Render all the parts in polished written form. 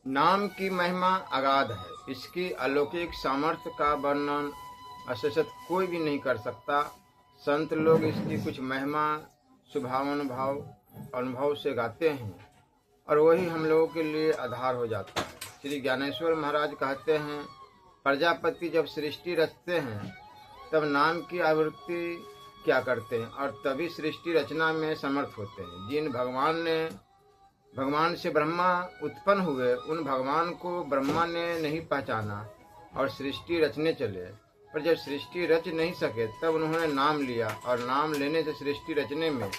नाम की महिमा अगाध है। इसकी अलौकिक सामर्थ्य का वर्णन अशेषत कोई भी नहीं कर सकता। संत लोग इसकी कुछ महिमा शुभानुभव अनुभव से गाते हैं और वही हम लोगों के लिए आधार हो जाता है। श्री ज्ञानेश्वर महाराज कहते हैं, प्रजापति जब सृष्टि रचते हैं तब नाम की आवृत्ति क्या करते हैं और तभी सृष्टि रचना में समर्थ होते हैं। जिन भगवान से ब्रह्मा उत्पन्न हुए, उन भगवान को ब्रह्मा ने नहीं पहचाना और सृष्टि रचने चले। पर जब सृष्टि रच नहीं सके तब उन्होंने नाम लिया और नाम लेने से सृष्टि रचने में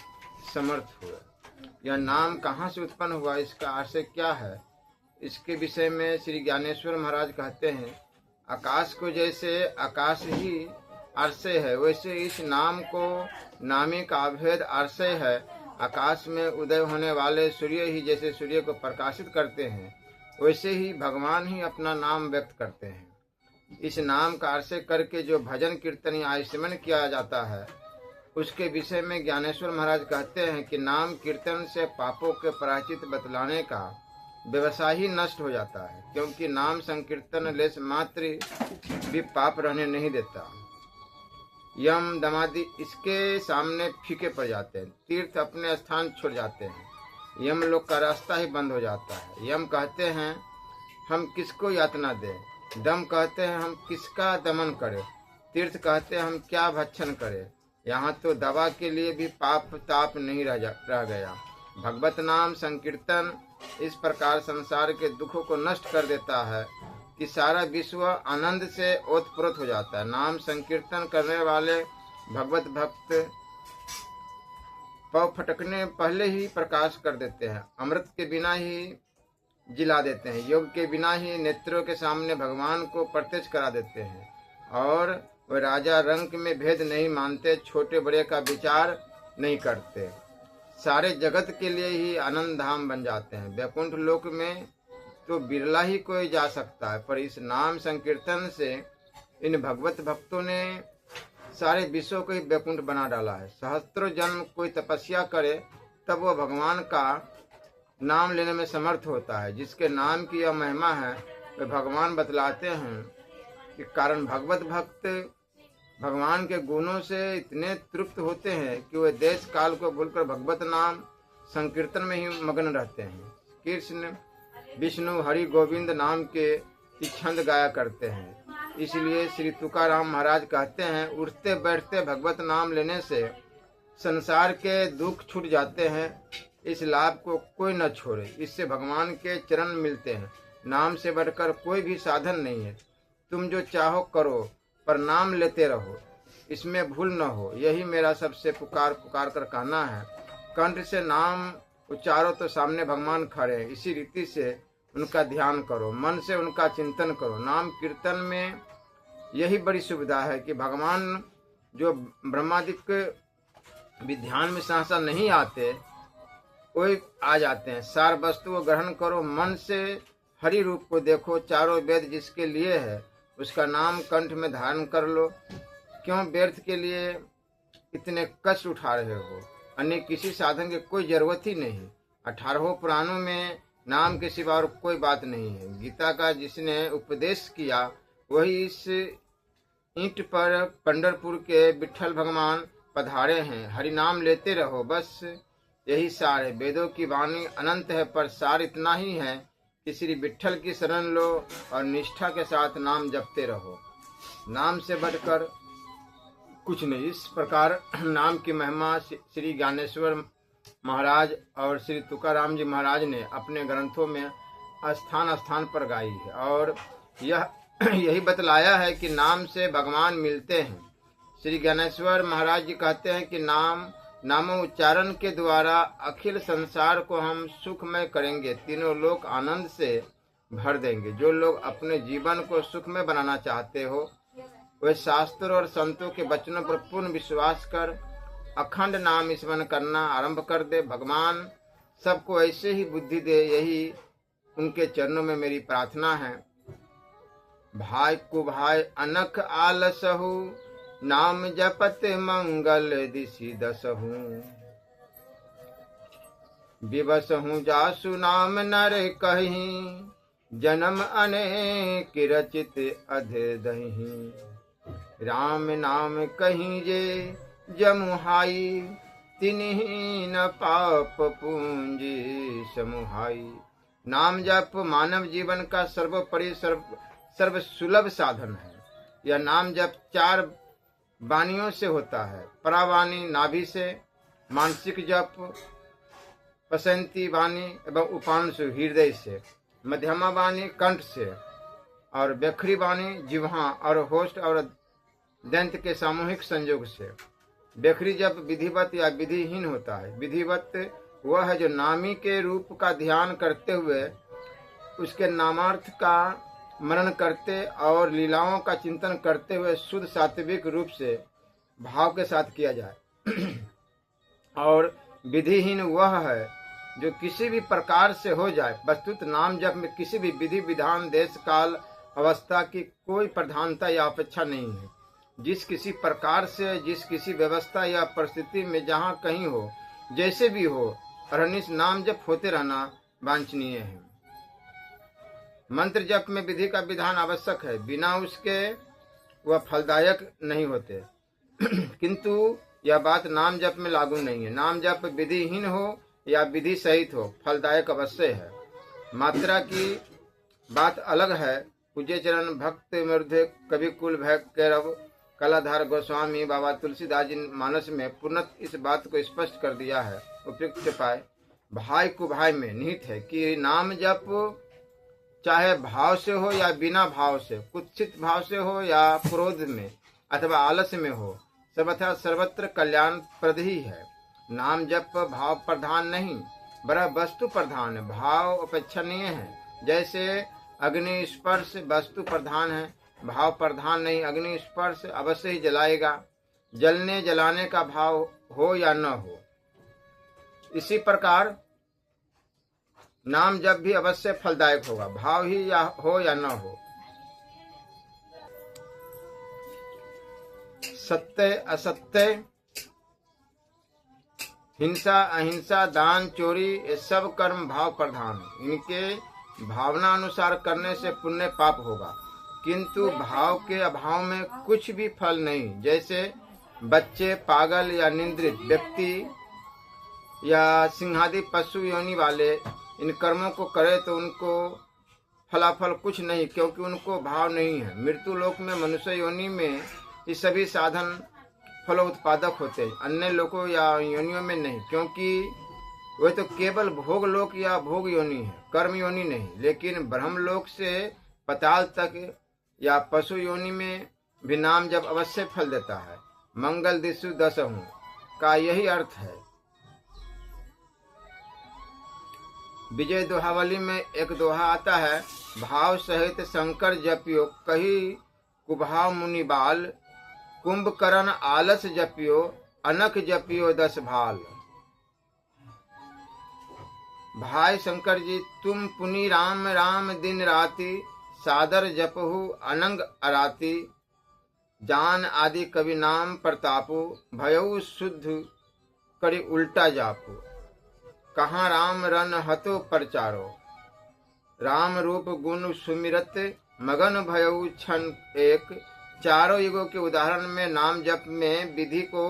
समर्थ हुए। यह नाम कहाँ से उत्पन्न हुआ, इसका आशय क्या है, इसके विषय में श्री ज्ञानेश्वर महाराज कहते हैं, आकाश को जैसे आकाश ही आश्रय है, वैसे इस नाम को नामी का अभेद आश्रय है। आकाश में उदय होने वाले सूर्य ही जैसे सूर्य को प्रकाशित करते हैं, वैसे ही भगवान ही अपना नाम व्यक्त करते हैं। इस नाम का आश्रय करके जो भजन कीर्तन या आचमन किया जाता है, उसके विषय में ज्ञानेश्वर महाराज कहते हैं कि नाम कीर्तन से पापों के प्रायश्चित बतलाने का व्यवसाय ही नष्ट हो जाता है, क्योंकि नाम संकीर्तन लेश मात्र भी पाप रहने नहीं देता। यम दमादि इसके सामने फीके पड़ जाते हैं, तीर्थ अपने स्थान छोड़ जाते हैं, यम लोग का रास्ता ही बंद हो जाता है। यम कहते हैं हम किसको यातना दें, दम कहते हैं हम किसका दमन करें, तीर्थ कहते हैं हम क्या भक्षण करें। यहाँ तो दवा के लिए भी पाप ताप नहीं रह गया। भगवत नाम संकीर्तन इस प्रकार संसार के दुखों को नष्ट कर देता है कि सारा विश्व आनंद से ओतप्रोत हो जाता है। नाम संकीर्तन करने वाले भगवत भक्त पव फटकने पहले ही प्रकाश कर देते हैं, अमृत के बिना ही जिला देते हैं, योग के बिना ही नेत्रों के सामने भगवान को प्रत्यक्ष करा देते हैं। और वे राजा रंक में भेद नहीं मानते, छोटे बड़े का विचार नहीं करते, सारे जगत के लिए ही आनंद धाम बन जाते हैं। वैकुंठ लोक में तो बिरला ही कोई जा सकता है, पर इस नाम संकीर्तन से इन भगवत भक्तों ने सारे विश्व को ही वैकुंठ बना डाला है। सहस्त्रों जन्म कोई तपस्या करे तब वह भगवान का नाम लेने में समर्थ होता है। जिसके नाम की यह महिमा है, वे भगवान बतलाते हैं कि कारण भगवत भक्त भगवान के गुणों से इतने तृप्त होते हैं कि वे देश काल को भूलकर भगवत नाम संकीर्तन में ही मग्न रहते हैं। कृष्ण विष्णु हरि गोविंद नाम के छंद गाया करते हैं। इसलिए श्री तुकाराम महाराज कहते हैं, उठते बैठते भगवत नाम लेने से संसार के दुख छूट जाते हैं। इस लाभ को कोई न छोड़े, इससे भगवान के चरण मिलते हैं। नाम से बढ़कर कोई भी साधन नहीं है। तुम जो चाहो करो, पर नाम लेते रहो, इसमें भूल न हो। यही मेरा सबसे पुकार कर कहना है। कंठ से नाम उच्चारो तो सामने भगवान खड़े हैं, इसी रीति से उनका ध्यान करो, मन से उनका चिंतन करो। नाम कीर्तन में यही बड़ी सुविधा है कि भगवान जो ब्रह्मादिक भी ध्यान में सहसा नहीं आते, वही आ जाते हैं। सार वस्तु को ग्रहण करो, मन से हरि रूप को देखो। चारों वेद जिसके लिए है, उसका नाम कंठ में धारण कर लो। क्यों व्यर्थ के लिए इतने कष्ट उठा रहे हो, अन्य किसी साधन की कोई जरूरत ही नहीं। 18 पुराणों में नाम के सिवा और कोई बात नहीं है। गीता का जिसने उपदेश किया, वही इस ईंट पर पंढरपुर के विठल भगवान पधारे हैं। हरि नाम लेते रहो, बस यही सार है। वेदों की वाणी अनंत है, पर सार इतना ही है कि श्री विठल की शरण लो और निष्ठा के साथ नाम जपते रहो। नाम से बढ़कर कुछ नहीं। इस प्रकार नाम की महिमा श्री ज्ञानेश्वर महाराज और श्री तुकाराम जी महाराज ने अपने ग्रंथों में स्थान स्थान पर गाई है और यही बतलाया है कि नाम से भगवान मिलते हैं। श्री ज्ञानेश्वर महाराज जी कहते हैं कि नामों उच्चारण के द्वारा अखिल संसार को हम सुखमय करेंगे, तीनों लोक आनंद से भर देंगे। जो लोग अपने जीवन को सुखमय बनाना चाहते हो, वे शास्त्रों और संतों के वचनों पर पूर्ण विश्वास कर अखंड नाम स्मरण करना आरंभ कर दे। भगवान सबको ऐसे ही बुद्धि दे, यही उनके चरणों में मेरी प्रार्थना है। भाई कुभाई अनख आलसहु, नाम जपत मंगल दिशि दसहु। विवसहु जासु नाम नर कहीं, जन्म अनेक रचित अध दही। राम नाम कहीं जे जमुहाई, तिन्हि न पाप पूंजी समुहाई। नाम जप मानव जीवन का सर्वोपरि सर्व सुलभ साधन है। यह नाम जप 4 वाणियों से होता है। परावाणी नाभि से, मानसिक जप पसंती वाणी एवं उपांशु हृदय से, मध्यमा वाणी कंठ से, और बेखरी वाणी जिह्वा और होष्ठ और दंत के सामूहिक संयोग से। बेखरी जप विधिवत या विधिहीन होता है। विधिवत वह है जो नामी के रूप का ध्यान करते हुए उसके नामार्थ का मनन करते और लीलाओं का चिंतन करते हुए शुद्ध सात्विक रूप से भाव के साथ किया जाए। और विधिहीन वह है जो किसी भी प्रकार से हो जाए। वस्तुत नाम जप में किसी भी विधि विधान, देश काल, अवस्था की कोई प्रधानता या अपेक्षा नहीं है। जिस किसी प्रकार से, जिस किसी व्यवस्था या परिस्थिति में, जहाँ कहीं हो, जैसे भी हो, अरनिश नाम जप होते रहना वांछनीय है। मंत्र जप में विधि का विधान आवश्यक है, बिना उसके वह फलदायक नहीं होते। किंतु यह बात नाम जप में लागू नहीं है। नाम जप विधिहीन हो या विधि सहित हो, फलदायक अवश्य है। मात्रा की बात अलग है। पूज्य चरण भक्त मृदु कवि कुल भैरव कलाधार गोस्वामी बाबा तुलसीदास जी मानस में पूर्णत इस बात को स्पष्ट कर दिया है। उपयुक्त पाए भाई कुभाई में निहित है कि नाम जप चाहे भाव से हो या बिना भाव से, कुत्सित भाव से हो या क्रोध में अथवा आलस्य में हो, सर्वथा सर्वत्र कल्याण प्रद ही है। नाम जप भाव प्रधान नहीं, बड़ा वस्तु प्रधान है। भाव अपेक्षणीय है। जैसे अग्नि स्पर्श वस्तु प्रधान है, भाव प्रधान नहीं। अग्नि स्पर्श अवश्य ही जलाएगा, जलने जलाने का भाव हो या न हो। इसी प्रकार नाम जप भी अवश्य फलदायक होगा, भाव ही या हो या न हो। सत्य असत्य, हिंसा अहिंसा, दान चोरी, ये सब कर्म भाव प्रधान है। इनके भावना अनुसार करने से पुण्य पाप होगा, किंतु भाव के अभाव में कुछ भी फल नहीं। जैसे बच्चे, पागल या निंद्रित व्यक्ति या सिंहादि पशु योनि वाले इन कर्मों को करे तो उनको फलाफल कुछ नहीं, क्योंकि उनको भाव नहीं है। मृत्यु लोक में, मनुष्य योनि में ये सभी साधन फल उत्पादक होते हैं, अन्य लोकों या योनियों में नहीं, क्योंकि वे तो केवल भोग लोक या भोग योनि है, कर्म योनि नहीं। लेकिन ब्रह्म लोक से पाताल तक या पशु योनि में भी नाम जब अवश्य फल देता है। मंगल दिशु दशहु का यही अर्थ है। विजय दोहावली में एक दोहा आता है, भाव सहित शंकर जपियो कही कुभाव मुनि बाल, कुंभकर्ण आलस जपियो अनक जपियो 10 भाल। भाई शंकर जी, तुम पुनि राम राम दिन राति, सादर जपहु अनंग अराती, जान आदि कवि नाम प्रतापु, भयउ शुद्ध करी उल्टा जापु। कहाँ राम रन हतो परचारो, राम रूप गुण सुमिरत, मगन भयउ क्षण एक। चारों युगों के उदाहरण में नाम जप में विधि को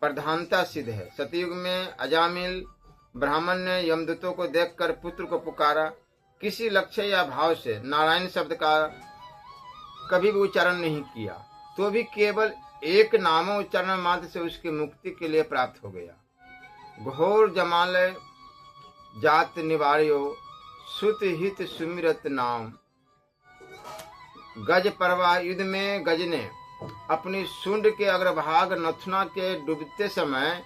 प्रधानता सिद्ध है। सतयुग में अजामिल ब्राह्मण ने यमदूतों को देखकर पुत्र को पुकारा। किसी लक्ष्य या भाव से नारायण शब्द का कभी भी उच्चारण नहीं किया, तो भी केवल एक नामो उच्चारण मात्र से उसकी मुक्ति के लिए प्राप्त हो गया। घोर जमाल जात निवार्यो, सुत हित सुमिरत नाम। गज परवा युद्ध में गज ने अपनी सूंड के अग्रभाग नथुना के डूबते समय,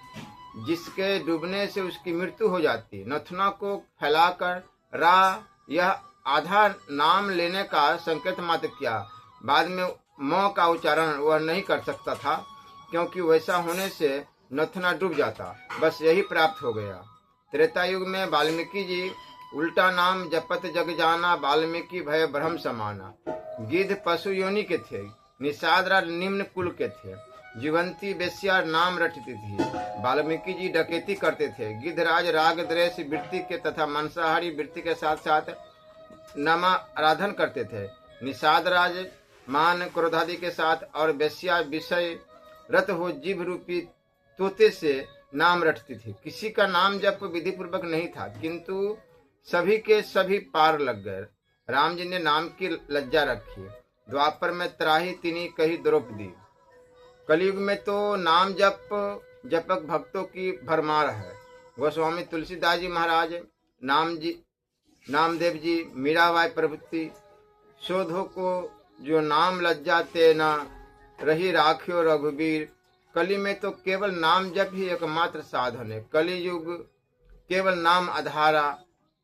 जिसके डूबने से उसकी मृत्यु हो जाती, नथुना को फैलाकर रा यह आधा नाम लेने का संकेत मात्र किया। बाद में म का उच्चारण वह नहीं कर सकता था, क्योंकि वैसा होने से नथुना डूब जाता। बस यही प्राप्त हो गया। त्रेता युग में वाल्मीकि जी उल्टा नाम जपत जग जाना, वाल्मीकि भय ब्रह्म समाना। गिद्ध पशु योनि के थे, निषादरा निम्न कुल के थे, जीवंती बेस्या नाम रटती थी। वाल्मीकि जी डकैती करते थे। गिद्धराज राग द्वेष वृत्ति के तथा मांसाहारी वृत्ति के साथ साथ नामाराधन करते थे। निषाद राज मान क्रोधादि के साथ और वेश्या विषय रत हो जीभ रूपी तोते से नाम रटती थी। किसी का नाम जप विधि पूर्वक नहीं था, किंतु सभी के सभी पार लग गए। राम जी ने नाम की लज्जा रखी। द्वापर में त्राही तिनी कही द्रौपदी। कलयुग में तो नाम जपक भक्तों की भरमार है। गोस्वामी तुलसीदास जी महाराज, नामदेव जी, मीराबाई प्रभृति शोधो को जो नाम लज्जा ते न रही राख्यो रघुबीर। कली में तो केवल नाम जप ही एकमात्र साधन है। कली युग केवल नाम आधारा,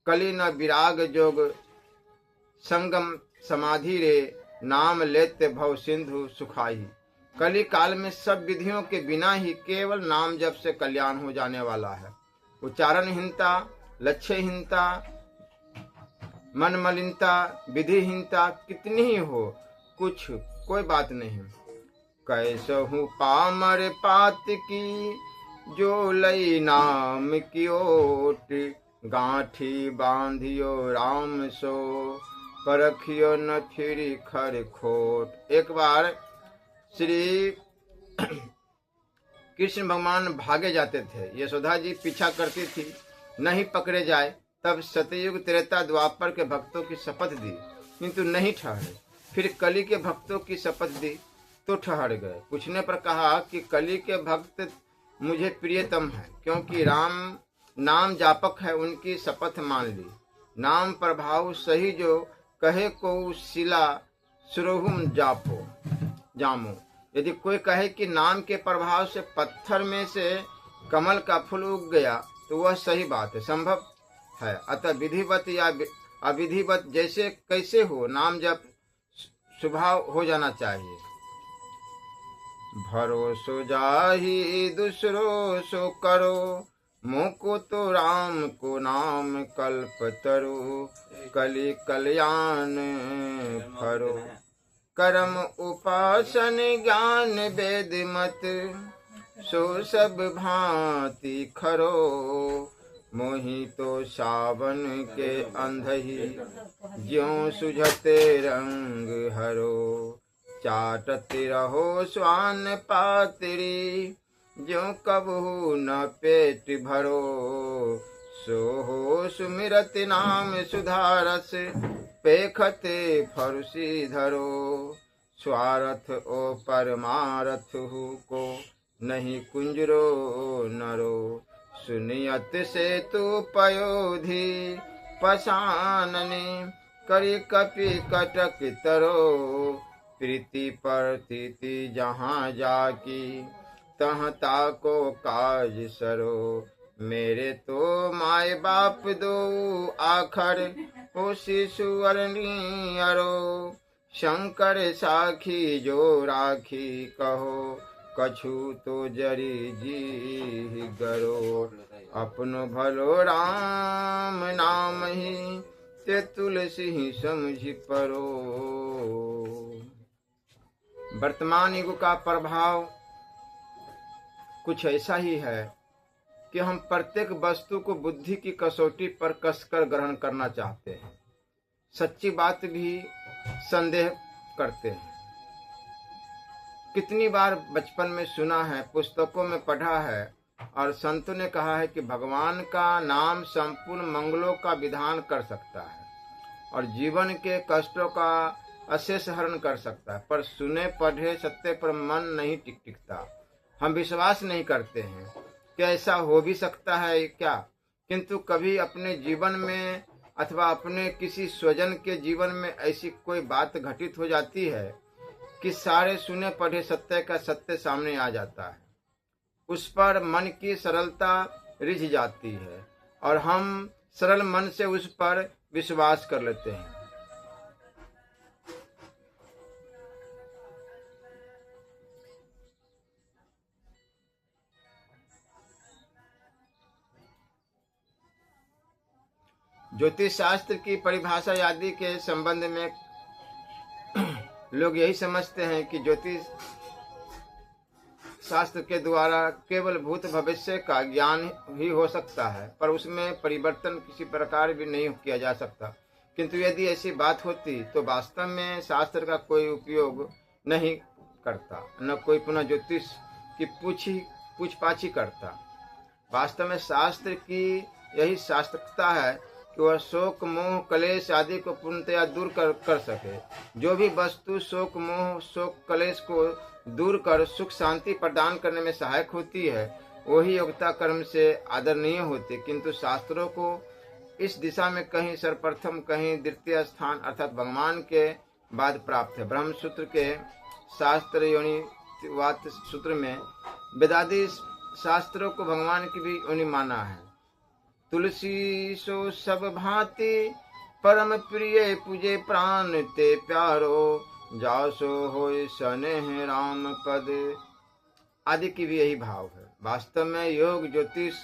कली न विराग जोग संगम समाधि रे, नाम लेते भव सिंधु सुखाई। कली काल में सब विधियों के बिना ही केवल नाम जप से कल्याण हो जाने वाला है। उच्चारणहीनता, लक्ष्यहीनता, मन मलिनता, विधिहीनता कितनी ही हो, कोई बात नहीं। कैसहु पामर पात की, जो लई नाम की ओट। गांठी बांधियो राम सो, परखियो न फिरी खर खोट। एक बार श्री कृष्ण भगवान भागे जाते थे। यशोदा जी पीछा करती थी, नहीं पकड़े जाए। तब सतयुग त्रेता द्वापर के भक्तों की शपथ दी, किंतु नहीं ठहरे। फिर कली के भक्तों की शपथ दी तो ठहर गए। पूछने पर कहा कि कली के भक्त मुझे प्रियतम है, क्योंकि राम नाम जापक है, उनकी शपथ मान ली। नाम प्रभाव सही जो कहे को शिला सुरहुम जामो। यदि कोई कहे कि नाम के प्रभाव से पत्थर में से कमल का फूल उग गया, तो वह सही बात है, संभव है। अतः विधिवत या अविधिवत जैसे कैसे हो, नाम जप स्वभाव हो जाना चाहिए। भरोसो जाहि दूसरो सो करो, मोको तो राम को नाम कल्प तरु। कलि कल्याण फरो, कर्म उपासन ज्ञान वेद मत। सो सब भांति खरो, मोहि तो सावन के अंधही। ज्यों सुझते रंग हरो, चाटते रहो स्वान पातरी। ज्यों कबहू न पेट भरो, सो हो सुमिरत नाम सुधारस। पेखते फरुसी धरो, स्वार्थ ओ परमारथ को। नहीं कुंजरो नरो, सुनियत से तू पयोधि। पशानने करी कपि कटक तरो। प्रीति परतिति जहाँ जाकी, तहाँ ताको काज सरो। मेरे तो माय बाप दो आखर, हो शिशु अरो। शंकर साखी जो राखी कहो, कछु तो जरी जी गरो। अपनो भलो राम नाम ही, ते तुलसी समझी परो। वर्तमान युग का प्रभाव कुछ ऐसा ही है कि हम प्रत्येक वस्तु को बुद्धि की कसौटी पर कसकर ग्रहण करना चाहते हैं। सच्ची बात भी संदेह करते हैं। कितनी बार बचपन में सुना है, पुस्तकों में पढ़ा है, और संतों ने कहा है कि भगवान का नाम संपूर्ण मंगलों का विधान कर सकता है और जीवन के कष्टों का अशेष हरण कर सकता है। पर सुने पढ़े सत्य पर मन नहीं टिकता। हम विश्वास नहीं करते हैं कि ऐसा हो भी सकता है क्या। किंतु कभी अपने जीवन में अथवा अपने किसी स्वजन के जीवन में ऐसी कोई बात घटित हो जाती है कि सारे सुने पढ़े सत्य का सत्य सामने आ जाता है। उस पर मन की सरलता रिझ जाती है और हम सरल मन से उस पर विश्वास कर लेते हैं। ज्योतिष शास्त्र की परिभाषा आदि के संबंध में लोग यही समझते हैं कि ज्योतिष शास्त्र के द्वारा केवल भूत भविष्य का ज्ञान ही हो सकता है, पर उसमें परिवर्तन किसी प्रकार भी नहीं किया जा सकता, किंतु यदि ऐसी बात होती तो वास्तव में शास्त्र का कोई उपयोग नहीं करता, न कोई पुनः ज्योतिष की पूछपाछी करता। वास्तव में शास्त्र की यही शास्त्रता है कि वह शोक मोह कलेश आदि को पूर्णतया दूर कर सके। जो भी वस्तु शोक मोह शोक कलेश को दूर कर सुख शांति प्रदान करने में सहायक होती है, वही योग्यता कर्म से आदरणीय होती। किंतु शास्त्रों को इस दिशा में कहीं सर्वप्रथम कहीं द्वितीय स्थान अर्थात भगवान के बाद प्राप्त है। ब्रह्म सूत्र के शास्त्र योनिवाद सूत्र में वेदादि शास्त्रों को भगवान की भी योनि माना है। तुलसी सो सब भांति परम प्रिय पूजे प्राण ते प्यारो, जासो होय स्नेह राम पद आदि की भी यही भाव है। वास्तव में योग ज्योतिष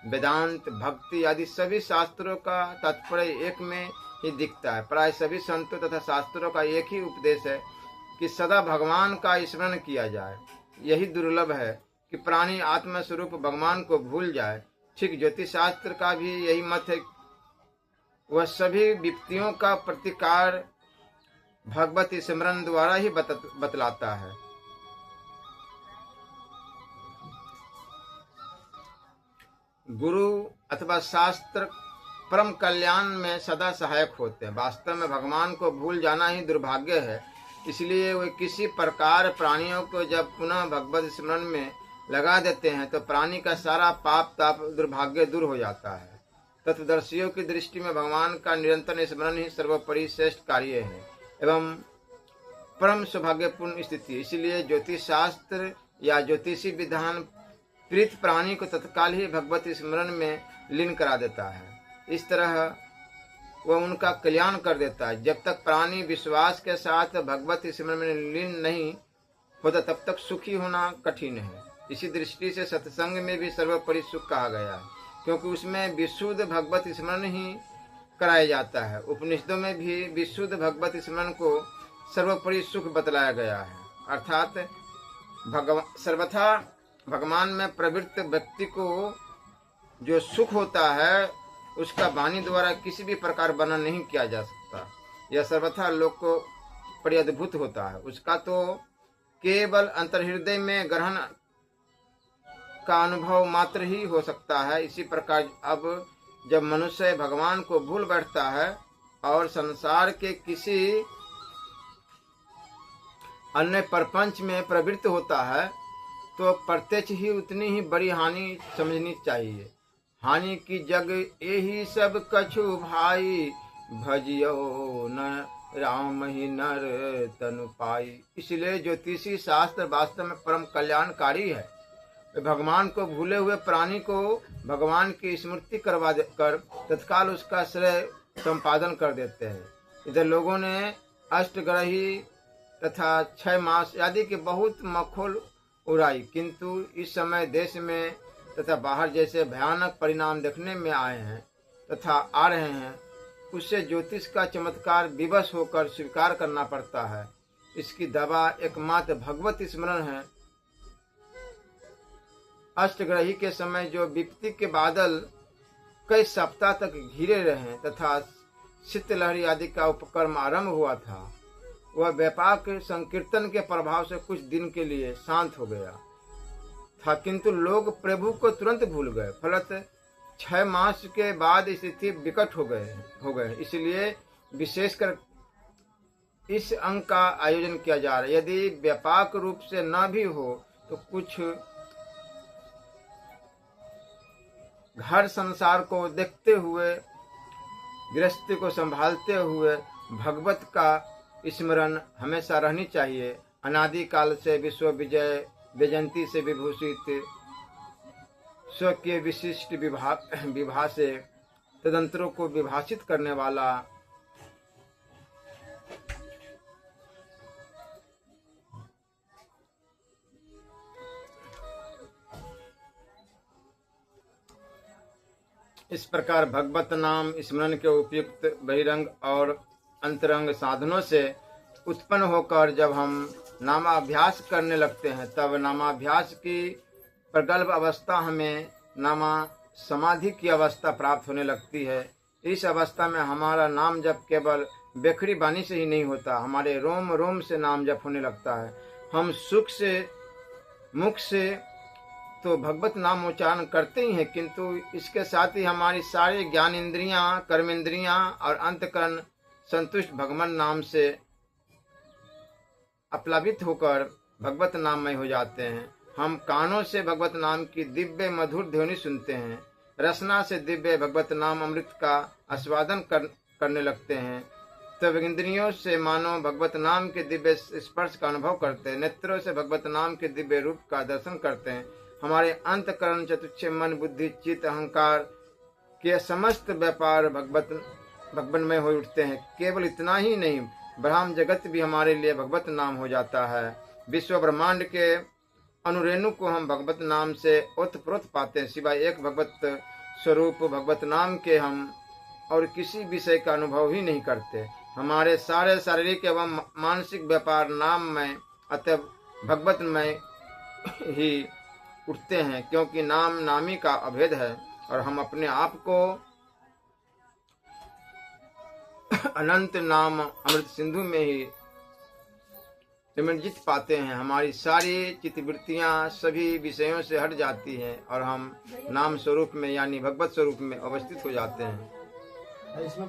वेदांत भक्ति आदि सभी शास्त्रों का तात्पर्य एक में ही दिखता है। प्राय सभी संतों तथा शास्त्रों का एक ही उपदेश है कि सदा भगवान का स्मरण किया जाए। यही दुर्लभ है कि प्राणी आत्म स्वरूप भगवान को भूल जाए। ठीक ज्योतिष शास्त्र का भी यही मत है। वह सभी विपत्तियों का प्रतिकार भगवत स्मरण द्वारा ही बतलाता है। गुरु अथवा शास्त्र परम कल्याण में सदा सहायक होते हैं। वास्तव में भगवान को भूल जाना ही दुर्भाग्य है। इसलिए वे किसी प्रकार प्राणियों को जब पुनः भगवत स्मरण में लगा देते हैं तो प्राणी का सारा पाप ताप दुर्भाग्य दूर हो जाता है। तत्वदर्शियों की दृष्टि में भगवान का निरंतर स्मरण ही सर्वोपरि श्रेष्ठ कार्य है एवं परम सौभाग्यपूर्ण स्थिति। इसलिए ज्योतिष शास्त्र या ज्योतिषी विधान प्रीत प्राणी को तत्काल ही भगवत स्मरण में लीन करा देता है। इस तरह वह उनका कल्याण कर देता है। जब तक प्राणी विश्वास के साथ भगवत स्मरण में लीन नहीं होता तब तक सुखी होना कठिन है। इसी दृष्टि से सत्संग में भी सर्वोपरि सुख कहा गया है, क्योंकि उसमें विशुद्ध भगवत स्मरण ही कराया जाता है। उपनिषदों में भी विशुद्ध भगवत स्मरण को सर्वोपरि सुख बतलाया गया है। अर्थात सर्वथा भगवान में प्रवृत्त व्यक्ति को जो सुख होता है उसका वाणी द्वारा किसी भी प्रकार वर्णन नहीं किया जा सकता। यह सर्वथा लोक को परिअद्भुत होता है। उसका तो केवल अंतर्हृदय में ग्रहण का अनुभव मात्र ही हो सकता है। इसी प्रकार अब जब मनुष्य भगवान को भूल बैठता है और संसार के किसी अन्य प्रपंच में प्रवृत्त होता है तो प्रत्यक्ष ही उतनी ही बड़ी हानि समझनी चाहिए। हानि की जग यही सब कछु भाई, भजियो न राम ही नर तनु पाई। इसलिए ज्योतिषी शास्त्र वास्तव में परम कल्याणकारी है। भगवान को भूले हुए प्राणी को भगवान की स्मृति करवा कर तत्काल उसका श्रेय संपादन कर देते हैं। इधर लोगों ने अष्टग्रही तथा 6 मास आदि के बहुत मखौल उड़ाई, किंतु इस समय देश में तथा बाहर जैसे भयानक परिणाम देखने में आए हैं तथा आ रहे हैं, उससे ज्योतिष का चमत्कार विवश होकर स्वीकार करना पड़ता है। इसकी दवा एकमात्र भगवत स्मरण है। अष्टग्रही के समय जो विपत्ति के बादल कई सप्ताह तक घिरे रहे तथा शीतलहरी आदि का उपक्रम आरंभ हुआ था, वह व्यापक संकीर्तन के प्रभाव से कुछ दिन के लिए शांत हो गया था, किंतु लोग प्रभु को तुरंत भूल गए। फलत 6 मास के बाद स्थिति विकट हो गए। इसलिए विशेषकर इस अंक का आयोजन किया जा रहा है। यदि व्यापक रूप से न भी हो तो कुछ घर संसार को देखते हुए गृहस्थी को संभालते हुए भगवत का स्मरण हमेशा रहनी चाहिए। अनादि काल से विश्व विजय वैजयंती से विभूषित स्वकीय विशिष्ट विभा से तदंतरों को विभाषित करने वाला इस प्रकार भगवत नाम स्मरण के उपयुक्त बहिरंग और अंतरंग साधनों से उत्पन्न होकर जब हम नामाभ्यास करने लगते हैं तब नामाभ्यास की प्रगल्भ अवस्था हमें नामा समाधि की अवस्था प्राप्त होने लगती है। इस अवस्था में हमारा नाम जप केवल बेखरी बानी से ही नहीं होता, हमारे रोम रोम से नाम जप होने लगता है। हम सुख से मुख से तो भगवत नाम उच्चारण करते ही हैं, किंतु इसके साथ ही हमारी सारी ज्ञान इंद्रियां, कर्म इंद्रियां और अंतकरण संतुष्ट भगवान नाम से अप्लावित होकर भगवत नाममय हो जाते हैं। हम कानों से भगवत नाम की दिव्य मधुर ध्वनि सुनते हैं, रसना से दिव्य भगवत नाम अमृत का आस्वादन करने लगते हैं, तब इंद्रियों से मानो भगवत नाम के दिव्य स्पर्श का अनुभव करते हैं, नेत्रों से भगवत नाम के दिव्य रूप का दर्शन करते हैं। हमारे अंतकरण चतुक्ष मन बुद्धि चित्त अहंकार के समस्त व्यापार भगवानमय हो उठते हैं। केवल इतना ही नहीं, ब्रह्म जगत भी हमारे लिए भगवत नाम हो जाता है। विश्व ब्रह्मांड के अनुरेणु को हम भगवत नाम से ओतप्रोत पाते हैं। सिवाय एक भगवत स्वरूप भगवत नाम के हम और किसी विषय का अनुभव ही नहीं करते। हमारे सारे शारीरिक एवं मानसिक व्यापार नाम में अतः भगवत में ही उठते हैं, क्योंकि नाम नामी का अभेद है और हम अपने आप को अनंत नाम अमृत सिंधु में ही निमज्जित पाते हैं। हमारी सारी चित्तवृत्तियां सभी विषयों से हट जाती हैं और हम नाम स्वरूप में यानी भगवत स्वरूप में अवस्थित हो जाते हैं। इसमें